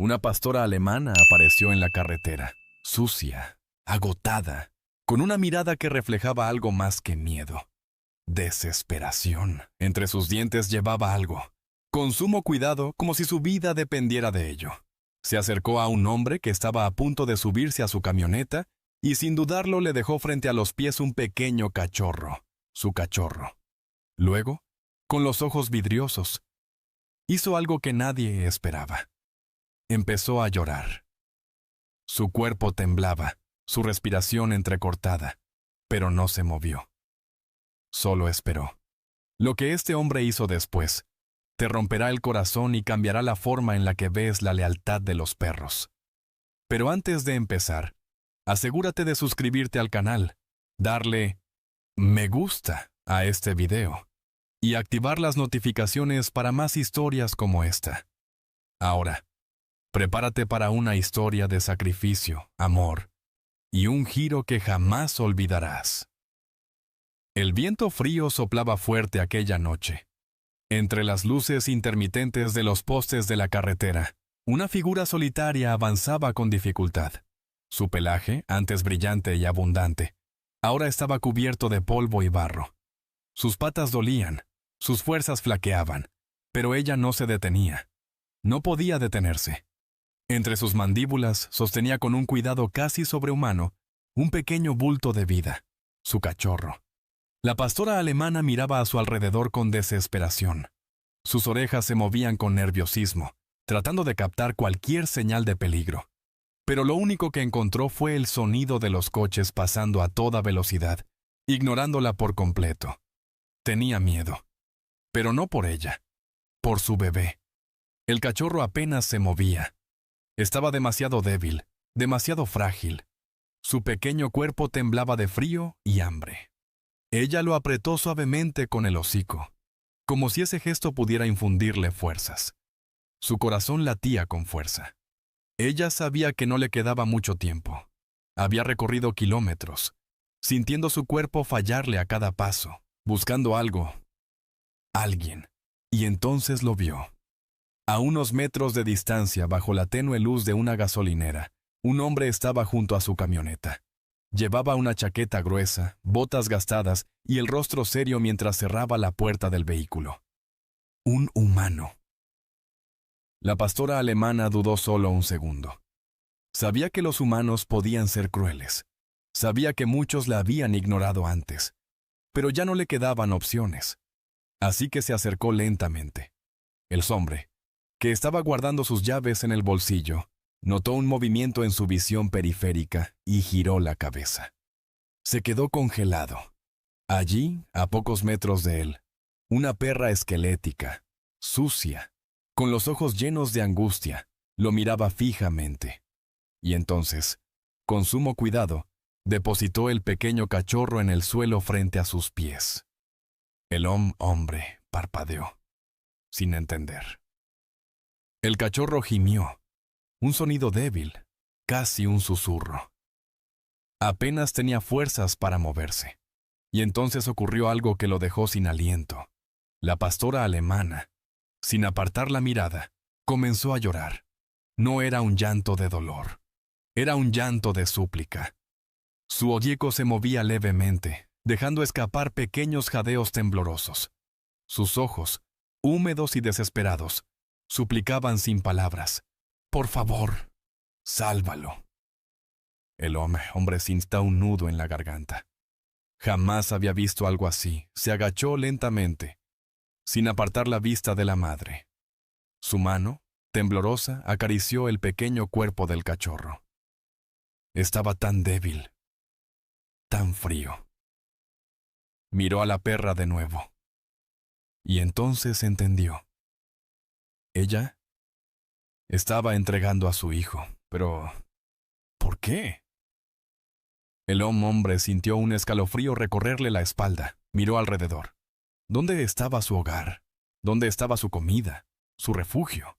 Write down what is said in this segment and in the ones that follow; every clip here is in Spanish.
Una pastora alemana apareció en la carretera, sucia, agotada, con una mirada que reflejaba algo más que miedo. Desesperación. Entre sus dientes llevaba algo. Con sumo cuidado, como si su vida dependiera de ello. Se acercó a un hombre que estaba a punto de subirse a su camioneta y sin dudarlo le dejó frente a los pies un pequeño cachorro, su cachorro. Luego, con los ojos vidriosos, hizo algo que nadie esperaba. Empezó a llorar. Su cuerpo temblaba, su respiración entrecortada, pero no se movió. Solo esperó. Lo que este hombre hizo después te romperá el corazón y cambiará la forma en la que ves la lealtad de los perros. Pero antes de empezar, asegúrate de suscribirte al canal, darle me gusta a este video y activar las notificaciones para más historias como esta. Ahora, prepárate para una historia de sacrificio, amor y un giro que jamás olvidarás. El viento frío soplaba fuerte aquella noche. Entre las luces intermitentes de los postes de la carretera, una figura solitaria avanzaba con dificultad. Su pelaje, antes brillante y abundante, ahora estaba cubierto de polvo y barro. Sus patas dolían, sus fuerzas flaqueaban, pero ella no se detenía. No podía detenerse. Entre sus mandíbulas sostenía con un cuidado casi sobrehumano un pequeño bulto de vida, su cachorro. La pastora alemana miraba a su alrededor con desesperación. Sus orejas se movían con nerviosismo, tratando de captar cualquier señal de peligro. Pero lo único que encontró fue el sonido de los coches pasando a toda velocidad, ignorándola por completo. Tenía miedo. Pero no por ella, por su bebé. El cachorro apenas se movía. Estaba demasiado débil, demasiado frágil. Su pequeño cuerpo temblaba de frío y hambre. Ella lo apretó suavemente con el hocico, como si ese gesto pudiera infundirle fuerzas. Su corazón latía con fuerza. Ella sabía que no le quedaba mucho tiempo. Había recorrido kilómetros, sintiendo su cuerpo fallarle a cada paso, buscando algo, alguien, y entonces lo vio. A unos metros de distancia, bajo la tenue luz de una gasolinera, un hombre estaba junto a su camioneta. Llevaba una chaqueta gruesa, botas gastadas y el rostro serio mientras cerraba la puerta del vehículo. Un humano. La pastora alemana dudó solo un segundo. Sabía que los humanos podían ser crueles. Sabía que muchos la habían ignorado antes. Pero ya no le quedaban opciones. Así que se acercó lentamente. El hombre, que estaba guardando sus llaves en el bolsillo, notó un movimiento en su visión periférica y giró la cabeza. Se quedó congelado. Allí, a pocos metros de él, una perra esquelética, sucia, con los ojos llenos de angustia, lo miraba fijamente. Y entonces, con sumo cuidado, depositó el pequeño cachorro en el suelo frente a sus pies. El hombre parpadeó, sin entender. El cachorro gimió. Un sonido débil, casi un susurro. Apenas tenía fuerzas para moverse. Y entonces ocurrió algo que lo dejó sin aliento. La pastora alemana, sin apartar la mirada, comenzó a llorar. No era un llanto de dolor. Era un llanto de súplica. Su hocico se movía levemente, dejando escapar pequeños jadeos temblorosos. Sus ojos, húmedos y desesperados, suplicaban sin palabras. Por favor, sálvalo. El hombre sintió un nudo en la garganta. Jamás había visto algo así. Se agachó lentamente, sin apartar la vista de la madre. Su mano, temblorosa, acarició el pequeño cuerpo del cachorro. Estaba tan débil, tan frío. Miró a la perra de nuevo. Y entonces entendió. Ella estaba entregando a su hijo, pero ¿por qué? El hombre sintió un escalofrío recorrerle la espalda. Miró alrededor. ¿Dónde estaba su hogar? ¿Dónde estaba su comida? ¿Su refugio?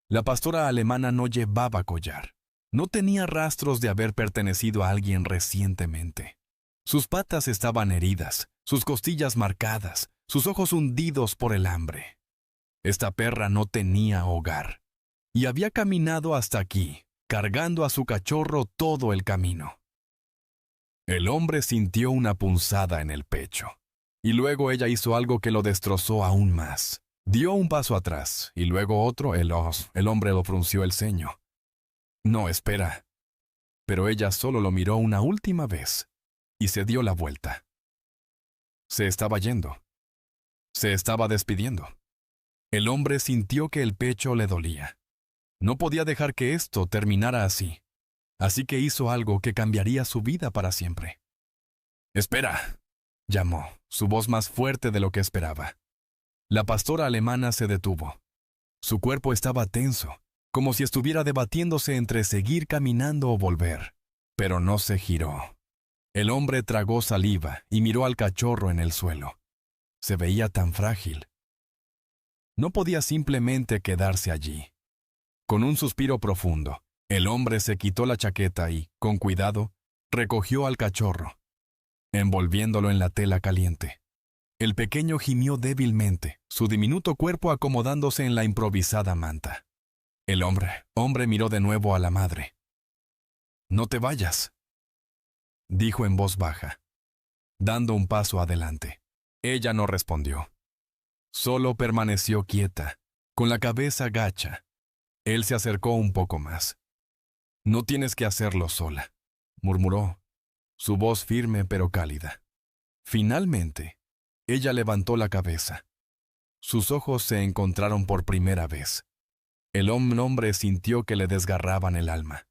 La pastora alemana no llevaba collar. No tenía rastros de haber pertenecido a alguien recientemente. Sus patas estaban heridas, sus costillas marcadas, sus ojos hundidos por el hambre. Esta perra no tenía hogar. y había caminado hasta aquí, cargando a su cachorro todo el camino. El hombre sintió una punzada en el pecho, y luego ella hizo algo que lo destrozó aún más. Dio un paso atrás, y luego otro. El hombre lo frunció el ceño. No, espera. Pero ella solo lo miró una última vez, y se dio la vuelta. Se estaba yendo. Se estaba despidiendo. El hombre sintió que el pecho le dolía. No podía dejar que esto terminara así. Así que hizo algo que cambiaría su vida para siempre. «¡Espera!», llamó, su voz más fuerte de lo que esperaba. La pastora alemana se detuvo. Su cuerpo estaba tenso, como si estuviera debatiéndose entre seguir caminando o volver. Pero no se giró. El hombre tragó saliva y miró al cachorro en el suelo. Se veía tan frágil. No podía simplemente quedarse allí. Con un suspiro profundo, el hombre se quitó la chaqueta y, con cuidado, recogió al cachorro, envolviéndolo en la tela caliente. El pequeño gimió débilmente, su diminuto cuerpo acomodándose en la improvisada manta. El hombre miró de nuevo a la madre. «No te vayas», dijo en voz baja, dando un paso adelante. Ella no respondió. Solo permaneció quieta, con la cabeza gacha. Él se acercó un poco más. «No tienes que hacerlo sola», murmuró, su voz firme pero cálida. Finalmente, ella levantó la cabeza. Sus ojos se encontraron por primera vez. El hombre sintió que le desgarraban el alma.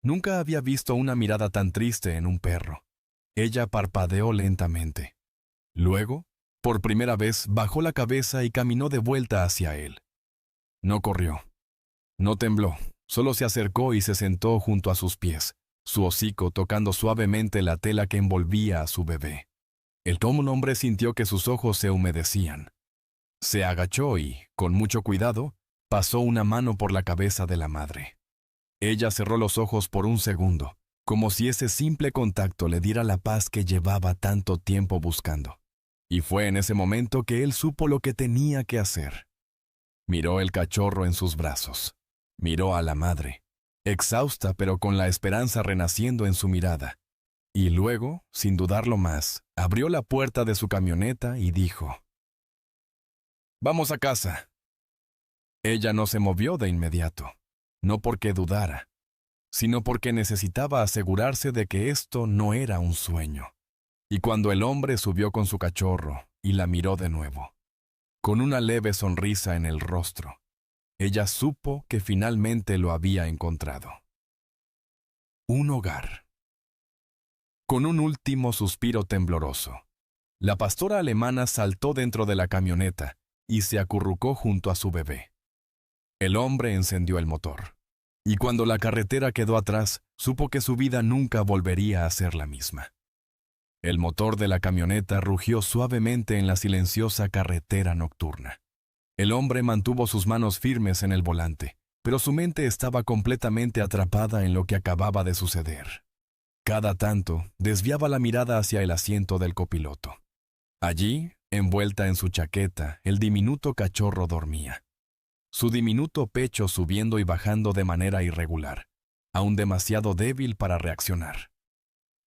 Nunca había visto una mirada tan triste en un perro. Ella parpadeó lentamente. Luego, por primera vez, bajó la cabeza y caminó de vuelta hacia él. No corrió. No tembló. Solo se acercó y se sentó junto a sus pies, su hocico tocando suavemente la tela que envolvía a su bebé. El hombre sintió que sus ojos se humedecían. Se agachó y, con mucho cuidado, pasó una mano por la cabeza de la madre. Ella cerró los ojos por un segundo, como si ese simple contacto le diera la paz que llevaba tanto tiempo buscando. Y fue en ese momento que él supo lo que tenía que hacer. Miró el cachorro en sus brazos. Miró a la madre, exhausta pero con la esperanza renaciendo en su mirada. Y luego, sin dudarlo más, abrió la puerta de su camioneta y dijo: «Vamos a casa». Ella no se movió de inmediato, no porque dudara, sino porque necesitaba asegurarse de que esto no era un sueño. Y cuando el hombre subió con su cachorro y la miró de nuevo, con una leve sonrisa en el rostro, ella supo que finalmente lo había encontrado. Un hogar. Con un último suspiro tembloroso, la pastora alemana saltó dentro de la camioneta y se acurrucó junto a su bebé. El hombre encendió el motor, y cuando la carretera quedó atrás, supo que su vida nunca volvería a ser la misma. El motor de la camioneta rugió suavemente en la silenciosa carretera nocturna. El hombre mantuvo sus manos firmes en el volante, pero su mente estaba completamente atrapada en lo que acababa de suceder. Cada tanto, desviaba la mirada hacia el asiento del copiloto. Allí, envuelta en su chaqueta, el diminuto cachorro dormía. Su diminuto pecho subiendo y bajando de manera irregular, aún demasiado débil para reaccionar.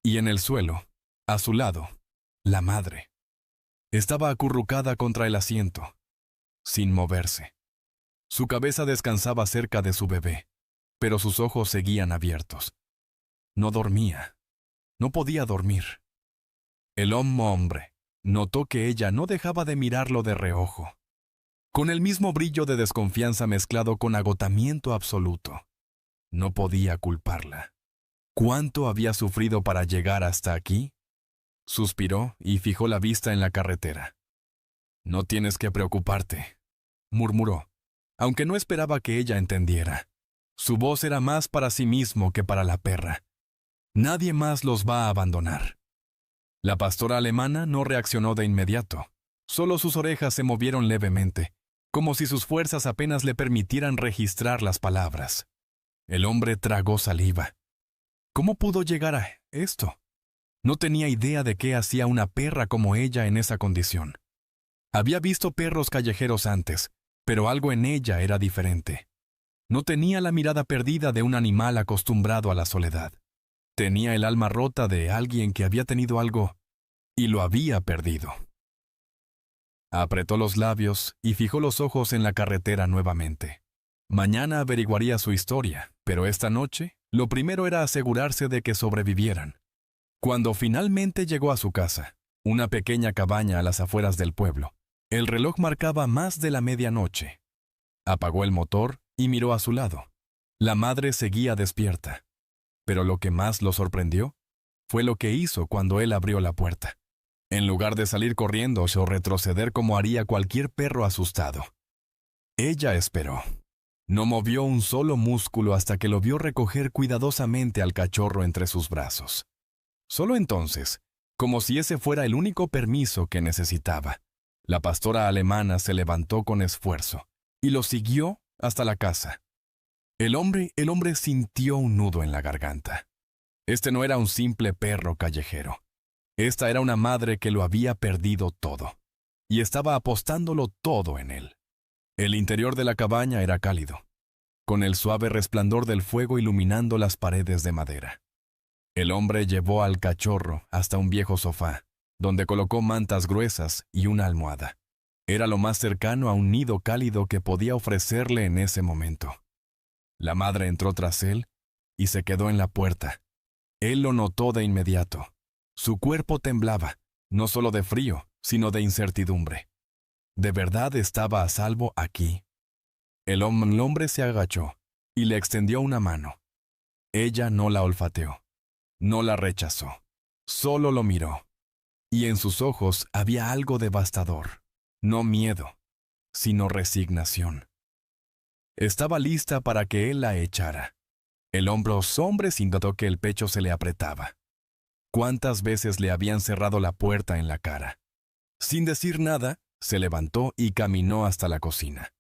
Y en el suelo, a su lado, la madre. Estaba acurrucada contra el asiento, sin moverse. Su cabeza descansaba cerca de su bebé, pero sus ojos seguían abiertos. No dormía. No podía dormir. El hombre notó que ella no dejaba de mirarlo de reojo, con el mismo brillo de desconfianza mezclado con agotamiento absoluto. No podía culparla. ¿Cuánto había sufrido para llegar hasta aquí? Suspiró y fijó la vista en la carretera. «No tienes que preocuparte», murmuró, aunque no esperaba que ella entendiera. Su voz era más para sí mismo que para la perra. Nadie más los va a abandonar. La pastora alemana no reaccionó de inmediato. Solo sus orejas se movieron levemente, como si sus fuerzas apenas le permitieran registrar las palabras. El hombre tragó saliva. ¿Cómo pudo llegar a esto? No tenía idea de qué hacía una perra como ella en esa condición. Había visto perros callejeros antes, pero algo en ella era diferente. No tenía la mirada perdida de un animal acostumbrado a la soledad. Tenía el alma rota de alguien que había tenido algo y lo había perdido. Apretó los labios y fijó los ojos en la carretera nuevamente. Mañana averiguaría su historia, pero esta noche lo primero era asegurarse de que sobrevivieran. Cuando finalmente llegó a su casa, una pequeña cabaña a las afueras del pueblo, el reloj marcaba más de la medianoche. Apagó el motor y miró a su lado. La madre seguía despierta. Pero lo que más lo sorprendió fue lo que hizo cuando él abrió la puerta. En lugar de salir corriendo o retroceder como haría cualquier perro asustado, ella esperó. No movió un solo músculo hasta que lo vio recoger cuidadosamente al cachorro entre sus brazos. Solo entonces, como si ese fuera el único permiso que necesitaba, la pastora alemana se levantó con esfuerzo y lo siguió hasta la casa. El hombre sintió un nudo en la garganta. Este no era un simple perro callejero. Esta era una madre que lo había perdido todo, y estaba apostándolo todo en él. El interior de la cabaña era cálido, con el suave resplandor del fuego iluminando las paredes de madera. El hombre llevó al cachorro hasta un viejo sofá, donde colocó mantas gruesas y una almohada. Era lo más cercano a un nido cálido que podía ofrecerle en ese momento. La madre entró tras él y se quedó en la puerta. Él lo notó de inmediato. Su cuerpo temblaba, no solo de frío, sino de incertidumbre. ¿De verdad estaba a salvo aquí? El hombre se agachó y le extendió una mano. Ella no la olfateó, no la rechazó, solo lo miró. Y en sus ojos había algo devastador, no miedo, sino resignación. Estaba lista para que él la echara. El hombre sintió que el pecho se le apretaba. ¿Cuántas veces le habían cerrado la puerta en la cara? Sin decir nada, se levantó y caminó hasta la cocina.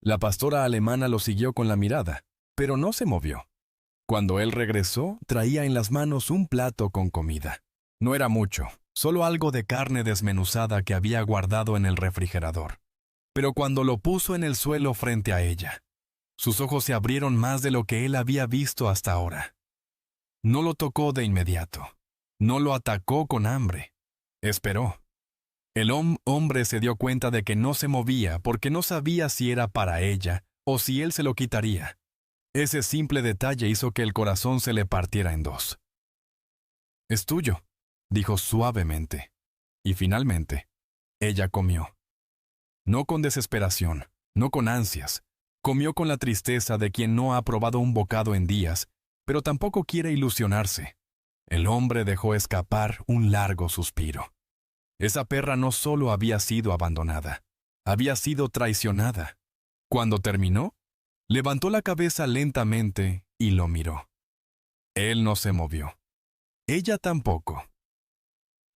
La pastora alemana lo siguió con la mirada, pero no se movió. Cuando él regresó, traía en las manos un plato con comida. No era mucho, solo algo de carne desmenuzada que había guardado en el refrigerador. Pero cuando lo puso en el suelo frente a ella, sus ojos se abrieron más de lo que él había visto hasta ahora. No lo tocó de inmediato. No lo atacó con hambre. Esperó. El hombre se dio cuenta de que no se movía porque no sabía si era para ella o si él se lo quitaría. Ese simple detalle hizo que el corazón se le partiera en dos. «Es tuyo», dijo suavemente. Y finalmente, ella comió. No con desesperación, no con ansias. Comió con la tristeza de quien no ha probado un bocado en días, pero tampoco quiere ilusionarse. El hombre dejó escapar un largo suspiro. Esa perra no solo había sido abandonada, había sido traicionada. Cuando terminó, levantó la cabeza lentamente y lo miró. Él no se movió. Ella tampoco.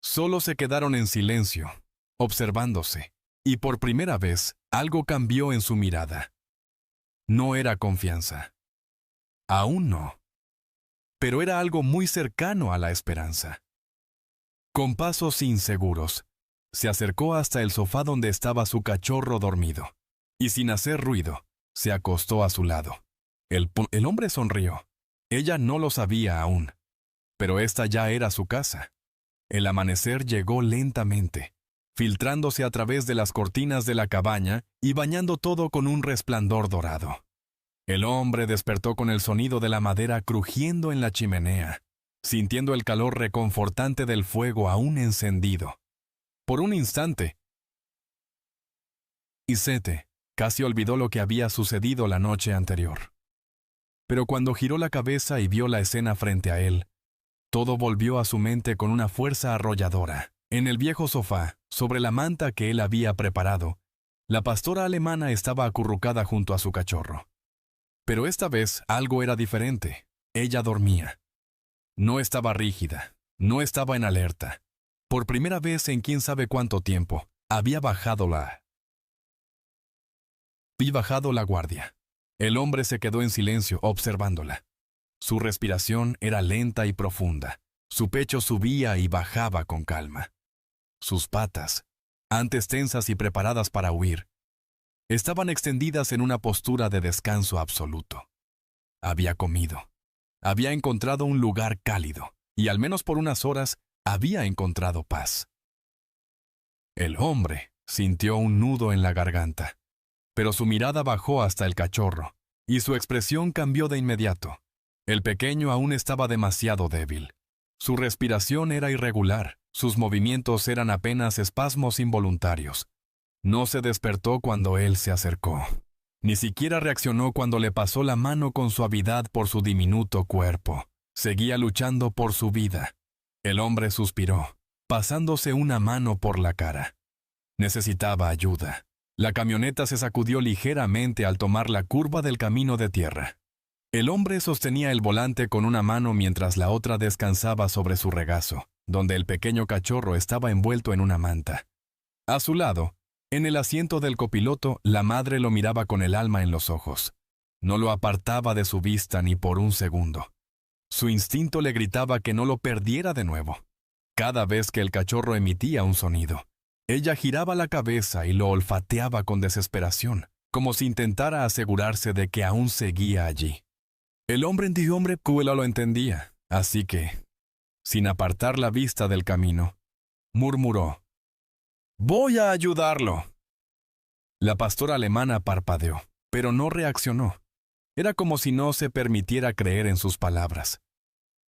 Solo se quedaron en silencio, observándose, y por primera vez algo cambió en su mirada. No era confianza. Aún no. Pero era algo muy cercano a la esperanza. Con pasos inseguros, se acercó hasta el sofá donde estaba su cachorro dormido, y sin hacer ruido, se acostó a su lado. El hombre sonrió. Ella no lo sabía aún, pero esta ya era su casa. El amanecer llegó lentamente, filtrándose a través de las cortinas de la cabaña y bañando todo con un resplandor dorado. El hombre despertó con el sonido de la madera crujiendo en la chimenea, sintiendo el calor reconfortante del fuego aún encendido. Por un instante, Isete casi olvidó lo que había sucedido la noche anterior. Pero cuando giró la cabeza y vio la escena frente a él, todo volvió a su mente con una fuerza arrolladora. En el viejo sofá, sobre la manta que él había preparado, la pastora alemana estaba acurrucada junto a su cachorro. Pero esta vez algo era diferente. Ella dormía. No estaba rígida, no estaba en alerta. Por primera vez en quién sabe cuánto tiempo, había bajado la guardia. El hombre se quedó en silencio observándola. Su respiración era lenta y profunda. Su pecho subía y bajaba con calma. Sus patas, antes tensas y preparadas para huir, Estaban extendidas en una postura de descanso absoluto. Había comido. Había encontrado un lugar cálido, y al menos por unas horas había encontrado paz. El hombre sintió un nudo en la garganta, pero su mirada bajó hasta el cachorro, y su expresión cambió de inmediato. El pequeño aún estaba demasiado débil. Su respiración era irregular, sus movimientos eran apenas espasmos involuntarios. No se despertó cuando él se acercó. Ni siquiera reaccionó cuando le pasó la mano con suavidad por su diminuto cuerpo. Seguía luchando por su vida. El hombre suspiró, pasándose una mano por la cara. Necesitaba ayuda. La camioneta se sacudió ligeramente al tomar la curva del camino de tierra. El hombre sostenía el volante con una mano mientras la otra descansaba sobre su regazo, donde el pequeño cachorro estaba envuelto en una manta. A su lado, en el asiento del copiloto, la madre lo miraba con el alma en los ojos. No lo apartaba de su vista ni por un segundo. Su instinto le gritaba que no lo perdiera de nuevo. Cada vez que el cachorro emitía un sonido, ella giraba la cabeza y lo olfateaba con desesperación, como si intentara asegurarse de que aún seguía allí. El hombre lo entendía, así que, sin apartar la vista del camino, murmuró: «Voy a ayudarlo». La pastora alemana parpadeó, pero no reaccionó. Era como si no se permitiera creer en sus palabras.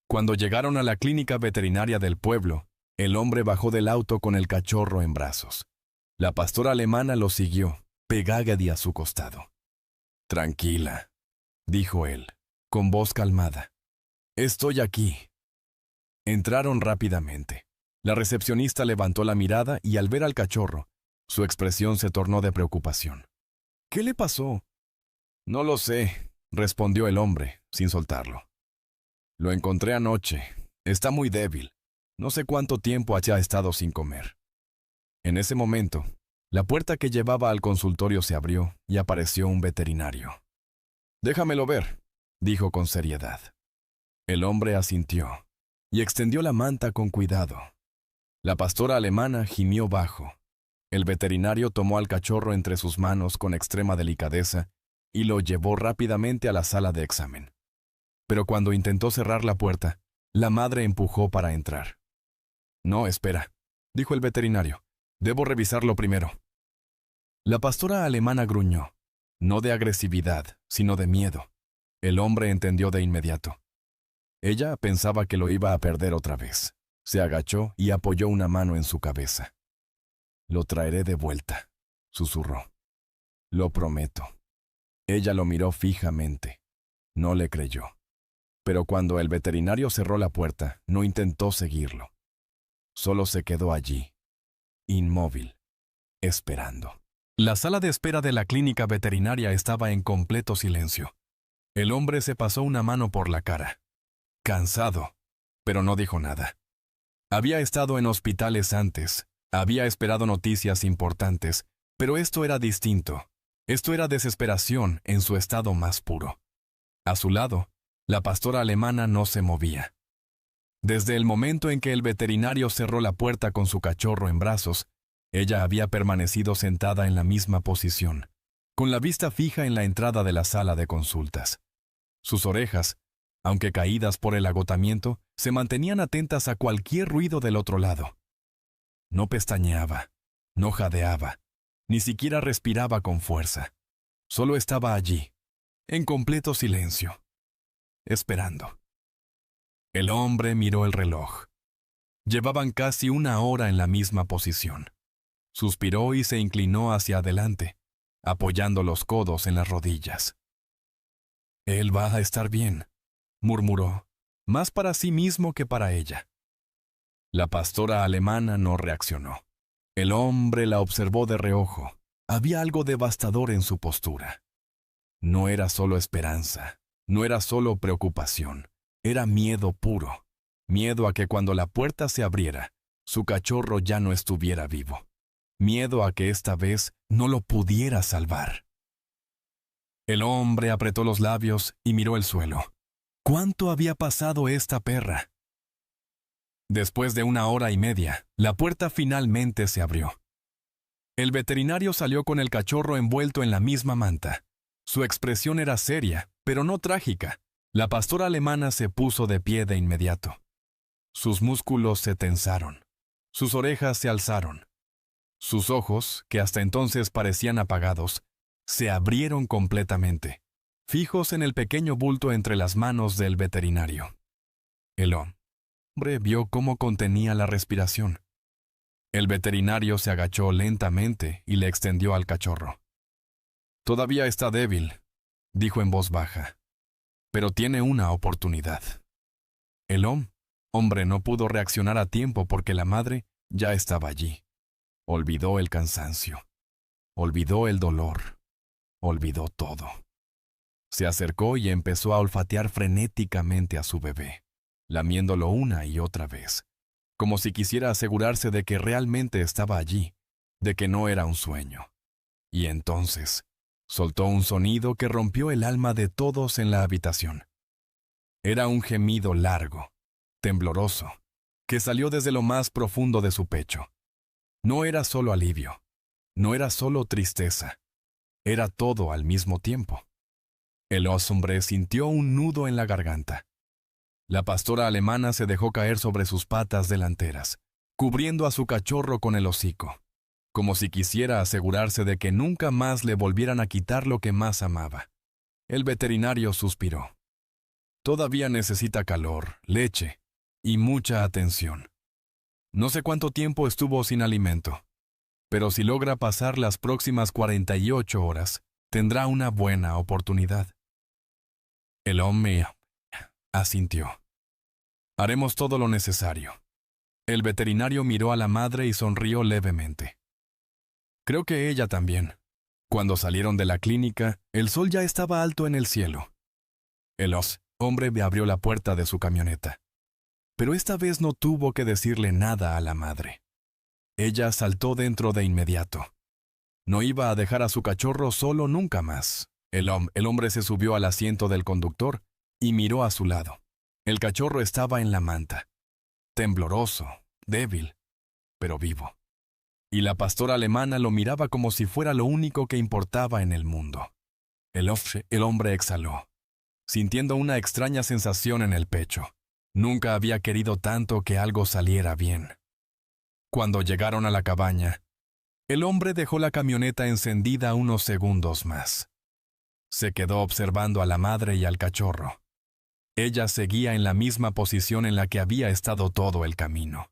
Cuando llegaron a la clínica veterinaria del pueblo, el hombre bajó del auto con el cachorro en brazos. La pastora alemana lo siguió, pegada a su costado. «Tranquila», dijo él, con voz calmada. «Estoy aquí». Entraron rápidamente. La recepcionista levantó la mirada y al ver al cachorro, su expresión se tornó de preocupación. «¿Qué le pasó?» «No lo sé», respondió el hombre, sin soltarlo. «Lo encontré anoche. Está muy débil. No sé cuánto tiempo haya estado sin comer». En ese momento, la puerta que llevaba al consultorio se abrió y apareció un veterinario. «Déjamelo ver», dijo con seriedad. El hombre asintió y extendió la manta con cuidado. La pastora alemana gimió bajo. El veterinario tomó al cachorro entre sus manos con extrema delicadeza y lo llevó rápidamente a la sala de examen. Pero cuando intentó cerrar la puerta, la madre empujó para entrar. «No, espera», dijo el veterinario. «Debo revisarlo primero». La pastora alemana gruñó, no de agresividad, sino de miedo. El hombre entendió de inmediato. Ella pensaba que lo iba a perder otra vez. Se agachó y apoyó una mano en su cabeza. «Lo traeré de vuelta», susurró. «Lo prometo». Ella lo miró fijamente. No le creyó. Pero cuando el veterinario cerró la puerta, no intentó seguirlo. Solo se quedó allí, inmóvil, esperando. La sala de espera de la clínica veterinaria estaba en completo silencio. El hombre se pasó una mano por la cara. Cansado, pero no dijo nada. Había estado en hospitales antes, había esperado noticias importantes, pero esto era distinto. Esto era desesperación en su estado más puro. A su lado, la pastora alemana no se movía. Desde el momento en que el veterinario cerró la puerta con su cachorro en brazos, ella había permanecido sentada en la misma posición, con la vista fija en la entrada de la sala de consultas. Sus orejas, aunque caídas por el agotamiento, se mantenían atentas a cualquier ruido del otro lado. No pestañeaba, no jadeaba, ni siquiera respiraba con fuerza. Solo estaba allí, en completo silencio, esperando. El hombre miró el reloj. Llevaban casi una hora en la misma posición. Suspiró y se inclinó hacia adelante, apoyando los codos en las rodillas. «Él va a estar bien», murmuró, más para sí mismo que para ella. La pastora alemana no reaccionó. El hombre la observó de reojo. Había algo devastador en su postura. No era solo esperanza, no era solo preocupación, era miedo puro. Miedo a que cuando la puerta se abriera, su cachorro ya no estuviera vivo. Miedo a que esta vez no lo pudiera salvar. El hombre apretó los labios y miró el suelo. ¿Cuánto había pasado esta perra? Después de una hora y media, la puerta finalmente se abrió. El veterinario salió con el cachorro envuelto en la misma manta. Su expresión era seria, pero no trágica. La pastora alemana se puso de pie de inmediato. Sus músculos se tensaron. Sus orejas se alzaron. Sus ojos, que hasta entonces parecían apagados, se abrieron completamente, fijos en el pequeño bulto entre las manos del veterinario. El hombre vio cómo contenía la respiración. El veterinario se agachó lentamente y le extendió al cachorro. «Todavía está débil», dijo en voz baja, «pero tiene una oportunidad». El hombre no pudo reaccionar a tiempo porque la madre ya estaba allí. Olvidó el cansancio, olvidó el dolor, olvidó todo. Se acercó y empezó a olfatear frenéticamente a su bebé, lamiéndolo una y otra vez, como si quisiera asegurarse de que realmente estaba allí, de que no era un sueño. Y entonces soltó un sonido que rompió el alma de todos en la habitación. Era un gemido largo, tembloroso, que salió desde lo más profundo de su pecho. No era solo alivio, no era solo tristeza, era todo al mismo tiempo. El hombre sintió un nudo en la garganta. La pastora alemana se dejó caer sobre sus patas delanteras, cubriendo a su cachorro con el hocico, como si quisiera asegurarse de que nunca más le volvieran a quitar lo que más amaba. El veterinario suspiró. Todavía necesita calor, leche y mucha atención. No sé cuánto tiempo estuvo sin alimento, pero si logra pasar las próximas 48 horas, tendrá una buena oportunidad. El hombre asintió. Haremos todo lo necesario. El veterinario miró a la madre y sonrió levemente. Creo que ella también. Cuando salieron de la clínica, el sol ya estaba alto en el cielo. El hombre abrió la puerta de su camioneta. Pero esta vez no tuvo que decirle nada a la madre. Ella saltó dentro de inmediato. No iba a dejar a su cachorro solo nunca más. El hombre se subió al asiento del conductor y miró a su lado. El cachorro estaba en la manta, tembloroso, débil, pero vivo. Y la pastora alemana lo miraba como si fuera lo único que importaba en el mundo. El hombre exhaló, sintiendo una extraña sensación en el pecho. Nunca había querido tanto que algo saliera bien. Cuando llegaron a la cabaña, el hombre dejó la camioneta encendida unos segundos más. Se quedó observando a la madre y al cachorro. Ella seguía en la misma posición en la que había estado todo el camino.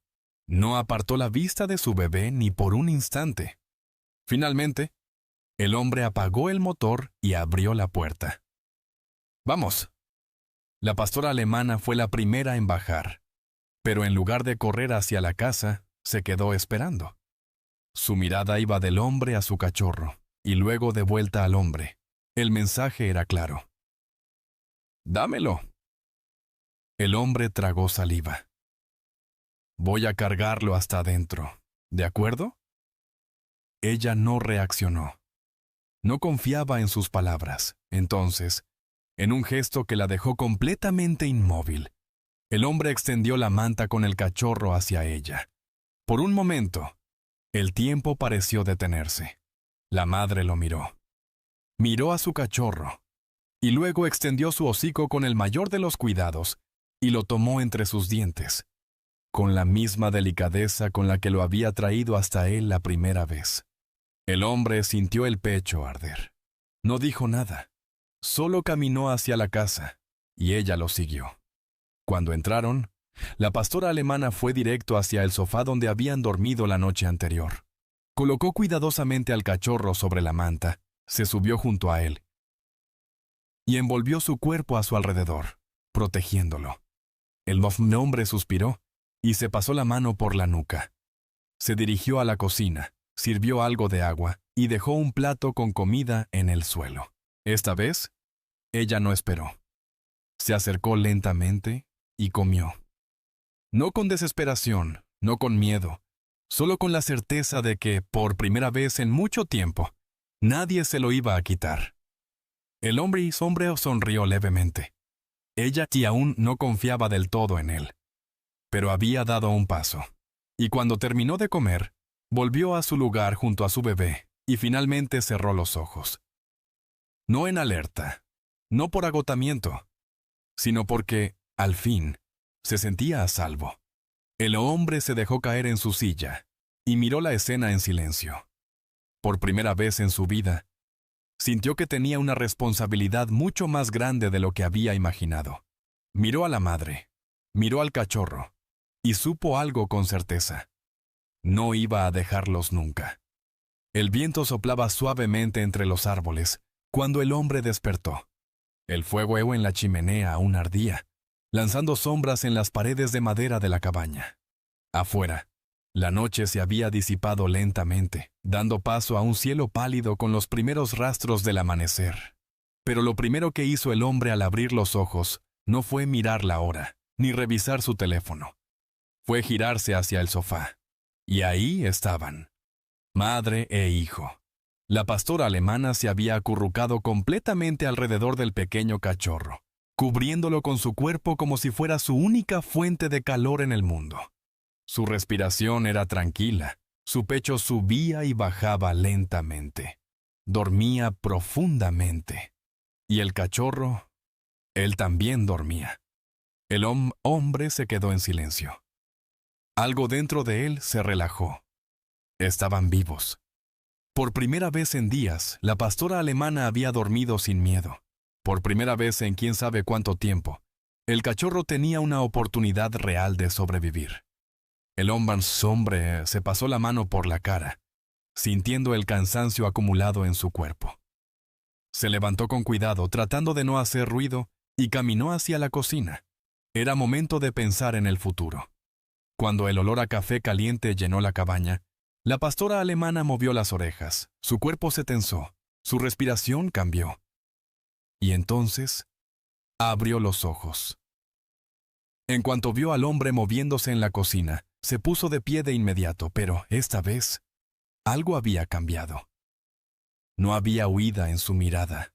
No apartó la vista de su bebé ni por un instante. Finalmente, el hombre apagó el motor y abrió la puerta. «Vamos». La pastora alemana fue la primera en bajar, pero en lugar de correr hacia la casa, se quedó esperando. Su mirada iba del hombre a su cachorro, y luego de vuelta al hombre. El mensaje era claro. «Dámelo». El hombre tragó saliva. «Voy a cargarlo hasta adentro, ¿de acuerdo?» Ella no reaccionó. No confiaba en sus palabras. Entonces, en un gesto que la dejó completamente inmóvil, el hombre extendió la manta con el cachorro hacia ella. Por un momento, el tiempo pareció detenerse. La madre lo miró. Miró a su cachorro, y luego extendió su hocico con el mayor de los cuidados y lo tomó entre sus dientes, con la misma delicadeza con la que lo había traído hasta él la primera vez. El hombre sintió el pecho arder. No dijo nada. Solo caminó hacia la casa, y ella lo siguió. Cuando entraron, la pastora alemana fue directo hacia el sofá donde habían dormido la noche anterior. Colocó cuidadosamente al cachorro sobre la manta, se subió junto a él, y envolvió su cuerpo a su alrededor, protegiéndolo. El hombre suspiró y se pasó la mano por la nuca. Se dirigió a la cocina, sirvió algo de agua y dejó un plato con comida en el suelo. Esta vez, ella no esperó. Se acercó lentamente y comió. No con desesperación, no con miedo, solo con la certeza de que, por primera vez en mucho tiempo, nadie se lo iba a quitar. El hombre sonrió levemente. Ella aún no confiaba del todo en él, pero había dado un paso, y cuando terminó de comer, Volvió a su lugar junto a su bebé y finalmente cerró los ojos. No en alerta, no por agotamiento, sino porque, al fin, se sentía a salvo. El hombre se dejó caer en su silla y miró la escena en silencio. Por primera vez en su vida, sintió que tenía una responsabilidad mucho más grande de lo que había imaginado. Miró a la madre, miró al cachorro, y supo algo con certeza. No iba a dejarlos nunca. El viento soplaba suavemente entre los árboles cuando el hombre despertó. El fuego en la chimenea aún ardía, lanzando sombras en las paredes de madera de la cabaña. Afuera, la noche se había disipado lentamente, dando paso a un cielo pálido con los primeros rastros del amanecer. Pero lo primero que hizo el hombre al abrir los ojos no fue mirar la hora, ni revisar su teléfono. Fue girarse hacia el sofá. Y ahí estaban, madre e hijo. La pastora alemana se había acurrucado completamente alrededor del pequeño cachorro, cubriéndolo con su cuerpo como si fuera su única fuente de calor en el mundo. Su respiración era tranquila, su pecho subía y bajaba lentamente. Dormía profundamente. Y el cachorro, él también dormía. El hombre se quedó en silencio. Algo dentro de él se relajó. Estaban vivos. Por primera vez en días, la pastora alemana había dormido sin miedo. Por primera vez en quién sabe cuánto tiempo, el cachorro tenía una oportunidad real de sobrevivir. El hombre se pasó la mano por la cara, sintiendo el cansancio acumulado en su cuerpo. Se levantó con cuidado, tratando de no hacer ruido, y caminó hacia la cocina. Era momento de pensar en el futuro. Cuando el olor a café caliente llenó la cabaña, la pastora alemana movió las orejas, su cuerpo se tensó, su respiración cambió. Y entonces, abrió los ojos. En cuanto vio al hombre moviéndose en la cocina, se puso de pie de inmediato, pero esta vez, algo había cambiado. No había huida en su mirada.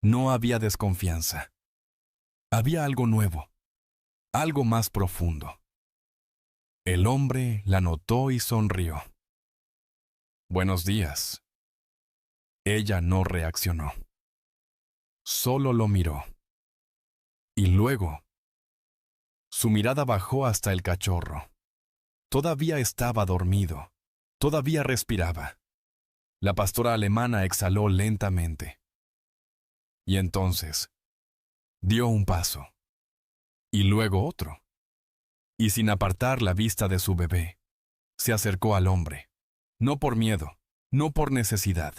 No había desconfianza. Había algo nuevo, algo más profundo. El hombre la notó y sonrió. Buenos días. Ella no reaccionó. Solo lo miró. Y luego, su mirada bajó hasta el cachorro. Todavía estaba dormido. Todavía respiraba. La pastora alemana exhaló lentamente. Y entonces, dio un paso. Y luego otro. Y sin apartar la vista de su bebé, se acercó al hombre. No por miedo, no por necesidad,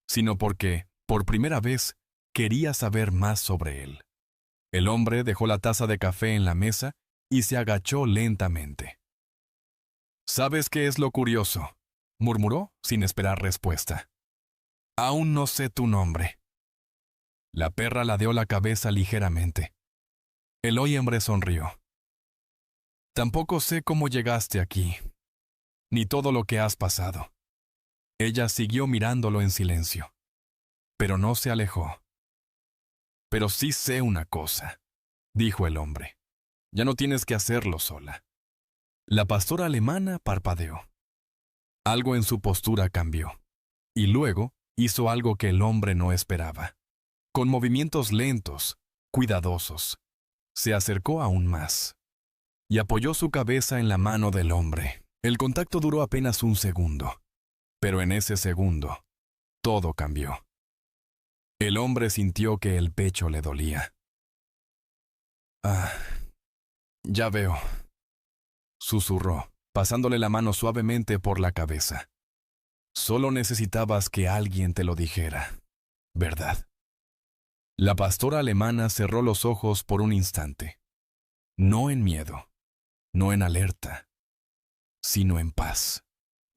sino porque, por primera vez, quería saber más sobre él. El hombre dejó la taza de café en la mesa y se agachó lentamente. ¿Sabes qué es lo curioso?, murmuró sin esperar respuesta. Aún no sé tu nombre. La perra ladeó la cabeza ligeramente. El hombre sonrió. Tampoco sé cómo llegaste aquí, ni todo lo que has pasado. Ella siguió mirándolo en silencio, pero no se alejó. Pero sí sé una cosa, dijo el hombre. Ya no tienes que hacerlo sola. La pastora alemana parpadeó. Algo en su postura cambió, y luego hizo algo que el hombre no esperaba. Con movimientos lentos, cuidadosos, se acercó aún más y apoyó su cabeza en la mano del hombre. El contacto duró apenas un segundo, pero en ese segundo, todo cambió. El hombre sintió que el pecho le dolía. Ya veo, susurró, pasándole la mano suavemente por la cabeza. Solo necesitabas que alguien te lo dijera, ¿verdad? La pastora alemana cerró los ojos por un instante. No en miedo, no en alerta, sino en paz.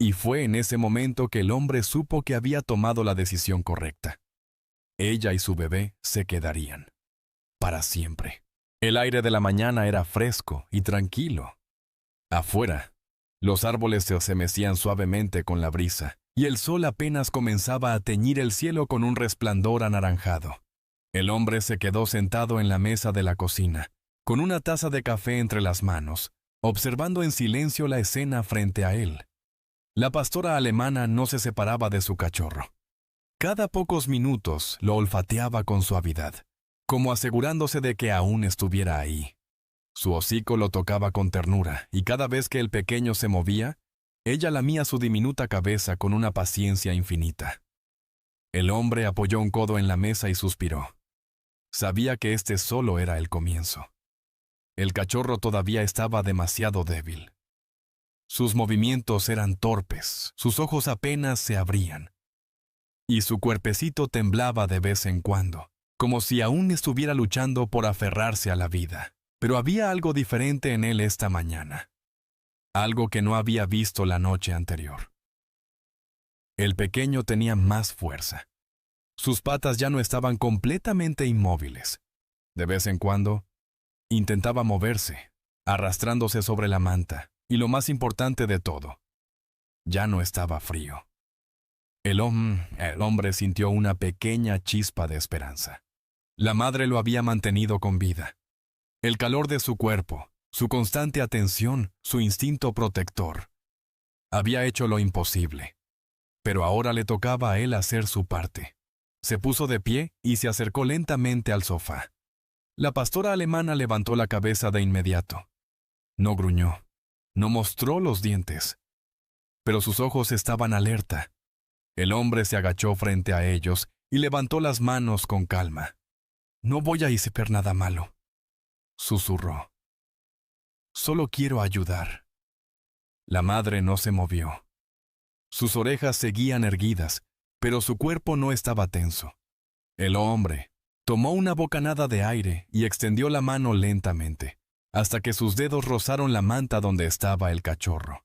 Y fue en ese momento que el hombre supo que había tomado la decisión correcta. Ella y su bebé se quedarían. Para siempre. El aire de la mañana era fresco y tranquilo. Afuera, los árboles se mecían suavemente con la brisa, y el sol apenas comenzaba a teñir el cielo con un resplandor anaranjado. El hombre se quedó sentado en la mesa de la cocina, con una taza de café entre las manos, observando en silencio la escena frente a él. La pastora alemana no se separaba de su cachorro. Cada pocos minutos lo olfateaba con suavidad, como asegurándose de que aún estuviera ahí. Su hocico lo tocaba con ternura, y cada vez que el pequeño se movía, ella lamía su diminuta cabeza con una paciencia infinita. El hombre apoyó un codo en la mesa y suspiró. Sabía que este solo era el comienzo. El cachorro todavía estaba demasiado débil. Sus movimientos eran torpes, sus ojos apenas se abrían, y su cuerpecito temblaba de vez en cuando, como si aún estuviera luchando por aferrarse a la vida. Pero había algo diferente en él esta mañana, algo que no había visto la noche anterior. El pequeño tenía más fuerza. Sus patas ya no estaban completamente inmóviles. De vez en cuando, intentaba moverse, arrastrándose sobre la manta, y lo más importante de todo, ya no estaba frío. El hombre sintió una pequeña chispa de esperanza. La madre lo había mantenido con vida. El calor de su cuerpo, su constante atención, su instinto protector, había hecho lo imposible. Pero ahora le tocaba a él hacer su parte. Se puso de pie y se acercó lentamente al sofá. La pastora alemana levantó la cabeza de inmediato. No gruñó, no mostró los dientes, pero sus ojos estaban alerta. El hombre se agachó frente a ellos y levantó las manos con calma. «No voy a hacer nada malo», susurró. «Solo quiero ayudar». La madre no se movió. Sus orejas seguían erguidas, pero su cuerpo no estaba tenso. El hombre tomó una bocanada de aire y extendió la mano lentamente, hasta que sus dedos rozaron la manta donde estaba el cachorro.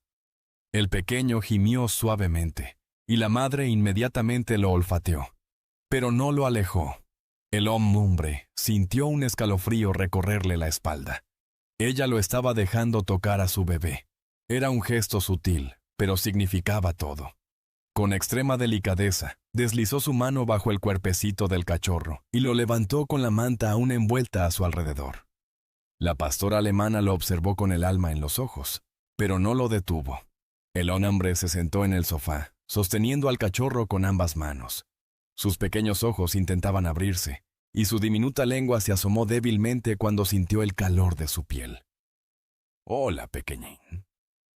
El pequeño gimió suavemente, y la madre inmediatamente lo olfateó, pero no lo alejó. El hombre sintió un escalofrío recorrerle la espalda. Ella lo estaba dejando tocar a su bebé. Era un gesto sutil, pero significaba todo. Con extrema delicadeza, deslizó su mano bajo el cuerpecito del cachorro y lo levantó con la manta aún envuelta a su alrededor. La pastora alemana lo observó con el alma en los ojos, pero no lo detuvo. El hombre se sentó en el sofá, sosteniendo al cachorro con ambas manos. Sus pequeños ojos intentaban abrirse, y su diminuta lengua se asomó débilmente cuando sintió el calor de su piel. «Hola, pequeñín»,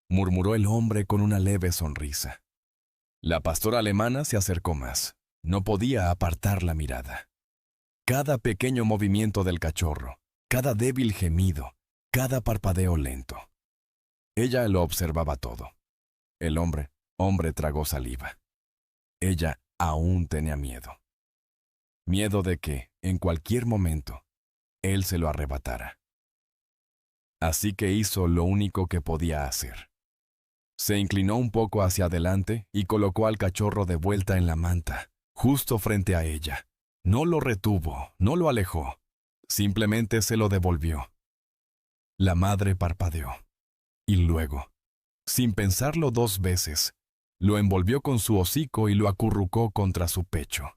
murmuró el hombre con una leve sonrisa. La pastora alemana se acercó más. No podía apartar la mirada. Cada pequeño movimiento del cachorro, cada débil gemido, cada parpadeo lento. Ella lo observaba todo. El hombre tragó saliva. Ella aún tenía miedo. Miedo de que, en cualquier momento, él se lo arrebatara. Así que hizo lo único que podía hacer. Se inclinó un poco hacia adelante y colocó al cachorro de vuelta en la manta, justo frente a ella. No lo retuvo, no lo alejó. Simplemente se lo devolvió. La madre parpadeó. Y luego, sin pensarlo dos veces, lo envolvió con su hocico y lo acurrucó contra su pecho.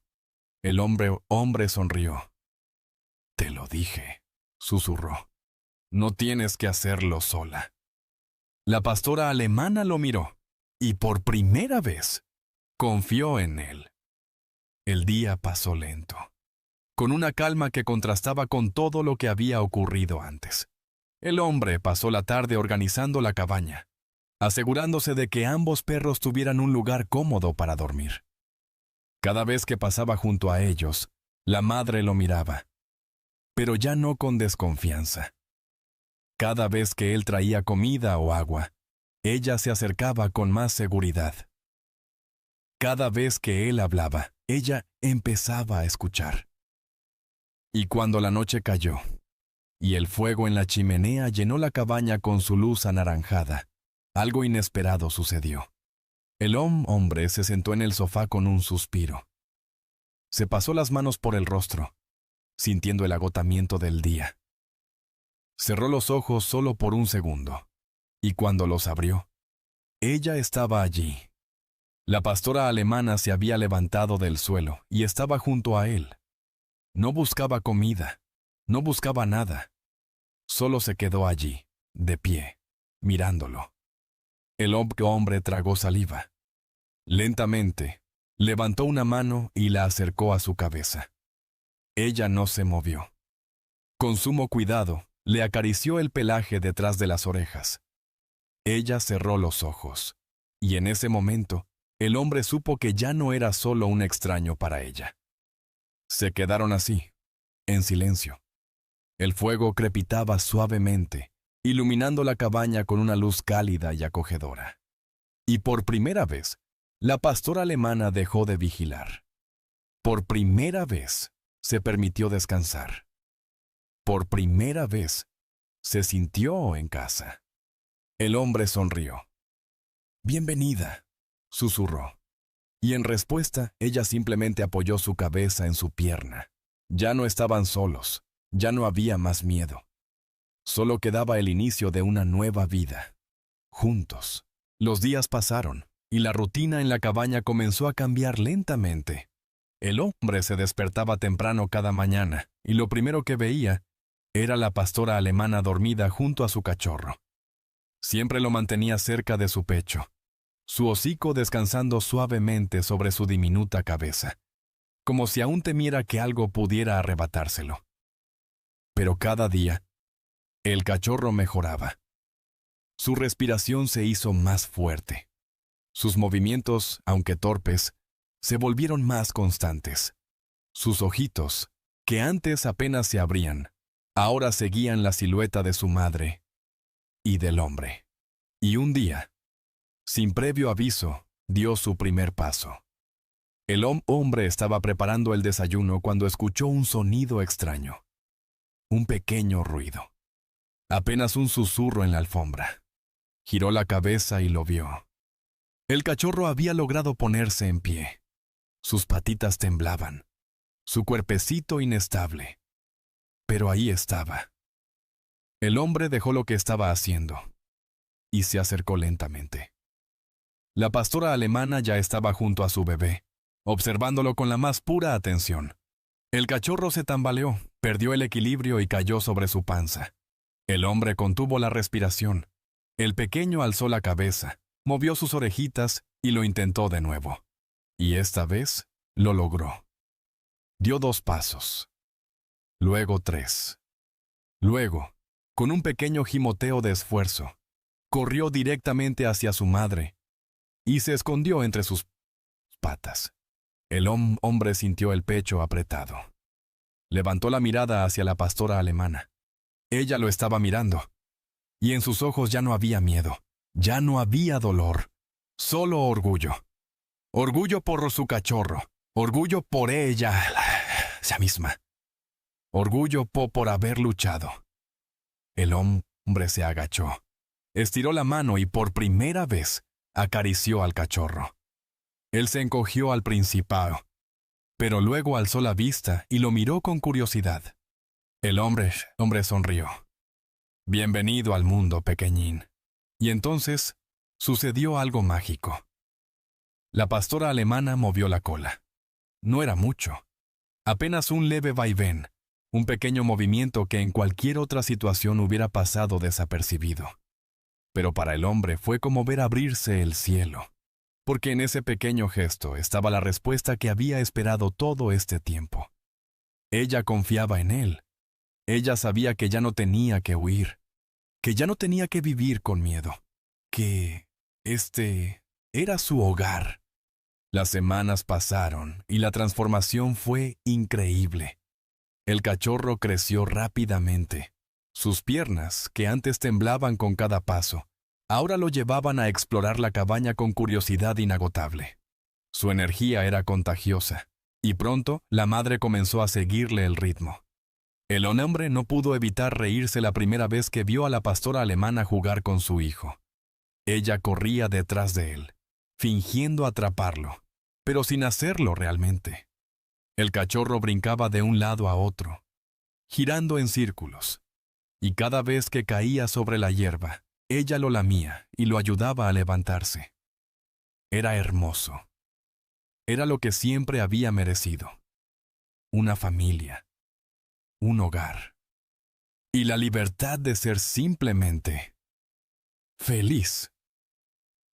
El hombre sonrió. «Te lo dije», susurró. «No tienes que hacerlo sola». La pastora alemana lo miró, y por primera vez, confió en él. El día pasó lento, con una calma que contrastaba con todo lo que había ocurrido antes. El hombre pasó la tarde organizando la cabaña, asegurándose de que ambos perros tuvieran un lugar cómodo para dormir. Cada vez que pasaba junto a ellos, la madre lo miraba, pero ya no con desconfianza. Cada vez que él traía comida o agua, ella se acercaba con más seguridad. Cada vez que él hablaba, ella empezaba a escuchar. Y cuando la noche cayó, y el fuego en la chimenea llenó la cabaña con su luz anaranjada, algo inesperado sucedió. El hombre se sentó en el sofá con un suspiro. Se pasó las manos por el rostro, sintiendo el agotamiento del día. Cerró los ojos solo por un segundo, y cuando los abrió, ella estaba allí. La pastora alemana se había levantado del suelo y estaba junto a él. No buscaba comida, no buscaba nada. Solo se quedó allí, de pie, mirándolo. El hombre tragó saliva. Lentamente, levantó una mano y la acercó a su cabeza. Ella no se movió. Con sumo cuidado, le acarició el pelaje detrás de las orejas. Ella cerró los ojos, y en ese momento, el hombre supo que ya no era solo un extraño para ella. Se quedaron así, en silencio. El fuego crepitaba suavemente, iluminando la cabaña con una luz cálida y acogedora. Y por primera vez, la pastora alemana dejó de vigilar. Por primera vez, se permitió descansar. Por primera vez, se sintió en casa. El hombre sonrió. «Bienvenida», susurró. Y en respuesta, ella simplemente apoyó su cabeza en su pierna. Ya no estaban solos, ya no había más miedo. Solo quedaba el inicio de una nueva vida. Juntos. Los días pasaron, y la rutina en la cabaña comenzó a cambiar lentamente. El hombre se despertaba temprano cada mañana, y lo primero que veía era la pastora alemana dormida junto a su cachorro. Siempre lo mantenía cerca de su pecho, su hocico descansando suavemente sobre su diminuta cabeza, como si aún temiera que algo pudiera arrebatárselo. Pero cada día, el cachorro mejoraba. Su respiración se hizo más fuerte. Sus movimientos, aunque torpes, se volvieron más constantes. Sus ojitos, que antes apenas se abrían, ahora seguían la silueta de su madre y del hombre. Y un día, sin previo aviso, dio su primer paso. El hombre estaba preparando el desayuno cuando escuchó un sonido extraño. Un pequeño ruido. Apenas un susurro en la alfombra. Giró la cabeza y lo vio. El cachorro había logrado ponerse en pie. Sus patitas temblaban. Su cuerpecito inestable. Pero ahí estaba. El hombre dejó lo que estaba haciendo y se acercó lentamente. La pastora alemana ya estaba junto a su bebé, observándolo con la más pura atención. El cachorro se tambaleó, perdió el equilibrio y cayó sobre su panza. El hombre contuvo la respiración. El pequeño alzó la cabeza, movió sus orejitas y lo intentó de nuevo. Y esta vez lo logró. Dio 2 pasos. Luego 3. Luego, con un pequeño gimoteo de esfuerzo, corrió directamente hacia su madre y se escondió entre sus patas. El hombre sintió el pecho apretado. Levantó la mirada hacia la pastora alemana. Ella lo estaba mirando, y en sus ojos ya no había miedo, ya no había dolor, solo orgullo. Orgullo por su cachorro, orgullo por ella misma. Orgullo por haber luchado. El hombre se agachó, estiró la mano y por primera vez acarició al cachorro. Él se encogió al principio, pero luego alzó la vista y lo miró con curiosidad. El hombre sonrió. Bienvenido al mundo, pequeñín. Y entonces sucedió algo mágico. La pastora alemana movió la cola. No era mucho. Apenas un leve vaivén, un pequeño movimiento que en cualquier otra situación hubiera pasado desapercibido. Pero para el hombre fue como ver abrirse el cielo, porque en ese pequeño gesto estaba la respuesta que había esperado todo este tiempo. Ella confiaba en él. Ella sabía que ya no tenía que huir, que ya no tenía que vivir con miedo, que este era su hogar. Las semanas pasaron y la transformación fue increíble. El cachorro creció rápidamente. Sus piernas, que antes temblaban con cada paso, ahora lo llevaban a explorar la cabaña con curiosidad inagotable. Su energía era contagiosa, y pronto la madre comenzó a seguirle el ritmo. El hombre no pudo evitar reírse la primera vez que vio a la pastora alemana jugar con su hijo. Ella corría detrás de él, fingiendo atraparlo, pero sin hacerlo realmente. El cachorro brincaba de un lado a otro, girando en círculos, y cada vez que caía sobre la hierba, ella lo lamía y lo ayudaba a levantarse. Era hermoso. Era lo que siempre había merecido. Una familia. Un hogar. Y la libertad de ser simplemente feliz.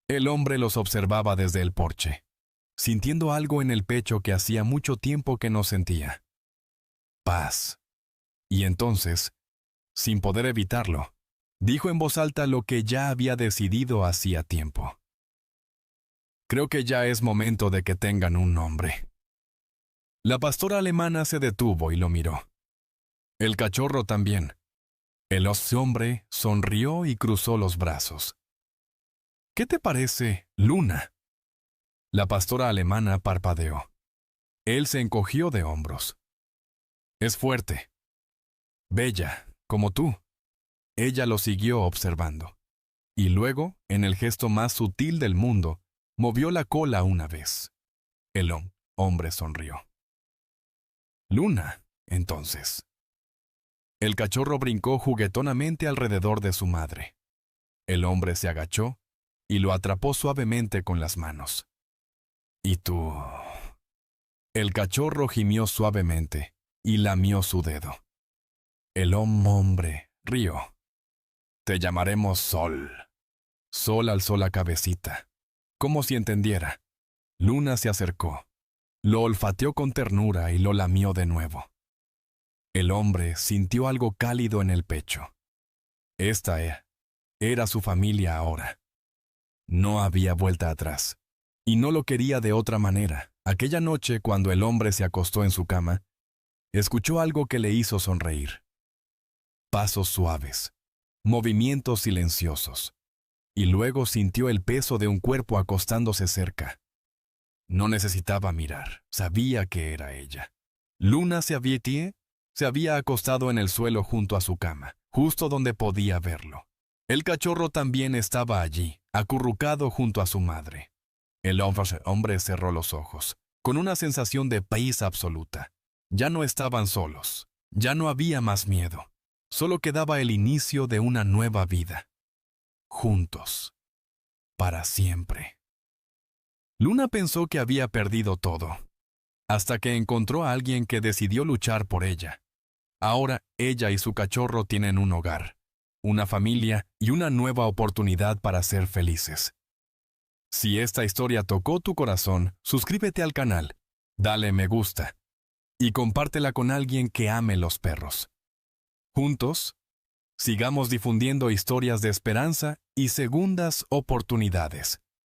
El hombre los observaba desde el porche. sintiendo algo en el pecho que hacía mucho tiempo que no sentía. Paz. Y entonces, sin poder evitarlo, dijo en voz alta lo que ya había decidido hacía tiempo. Creo que ya es momento de que tengan un nombre. La pastora alemana se detuvo y lo miró. El cachorro también. El hombre sonrió y cruzó los brazos. ¿Qué te parece, Luna? La pastora alemana parpadeó. Él se encogió de hombros. Es fuerte. Bella, como tú. Ella lo siguió observando. Y luego, en el gesto más sutil del mundo, movió la cola una vez. El hombre sonrió. Luna, entonces. El cachorro brincó juguetonamente alrededor de su madre. El hombre se agachó y lo atrapó suavemente con las manos. ¿Y tú? El cachorro gimió suavemente y lamió su dedo. El hombre rió. Te llamaremos Sol. Sol alzó la cabecita, como si entendiera. Luna se acercó. Lo olfateó con ternura y lo lamió de nuevo. El hombre sintió algo cálido en el pecho. Esta era su familia ahora. No había vuelta atrás. Y no lo quería de otra manera. Aquella noche, cuando el hombre se acostó en su cama, escuchó algo que le hizo sonreír. Pasos suaves, movimientos silenciosos, y luego sintió el peso de un cuerpo acostándose cerca. No necesitaba mirar, sabía que era ella. Luna se había acostado en el suelo junto a su cama, justo donde podía verlo. El cachorro también estaba allí, acurrucado junto a su madre. El hombre cerró los ojos, con una sensación de paz absoluta. Ya no estaban solos, ya no había más miedo. Solo quedaba el inicio de una nueva vida. Juntos. Para siempre. Luna pensó que había perdido todo, hasta que encontró a alguien que decidió luchar por ella. Ahora ella y su cachorro tienen un hogar, una familia y una nueva oportunidad para ser felices. Si esta historia tocó tu corazón, suscríbete al canal, dale me gusta y compártela con alguien que ame los perros. Juntos, sigamos difundiendo historias de esperanza y segundas oportunidades.